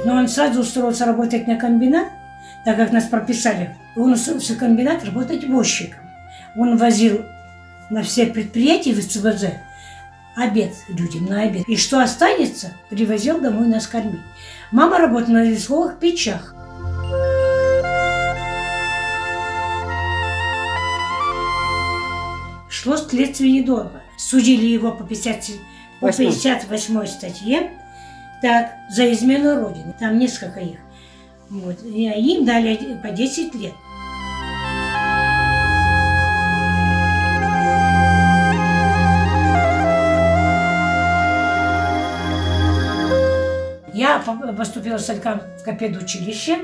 Но он сразу устроился работать на комбинат, так как нас прописали. Он устроился в комбинат работать возчиком. Он возил на все предприятия в СЦБЗ обед людям, на обед. И что останется, привозил домой нас кормить. Мама работала на лесовых печах. Шло следствие недолго. Судили его по 58 статье, так, за измену Родины. Там несколько их. Вот. И им дали по 10 лет. Я поступила в педучилище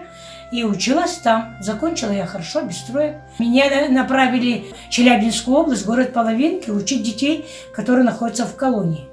и училась там. Закончила я хорошо, без троек. Меня направили в Челябинскую область, город Половинки, учить детей, которые находятся в колонии.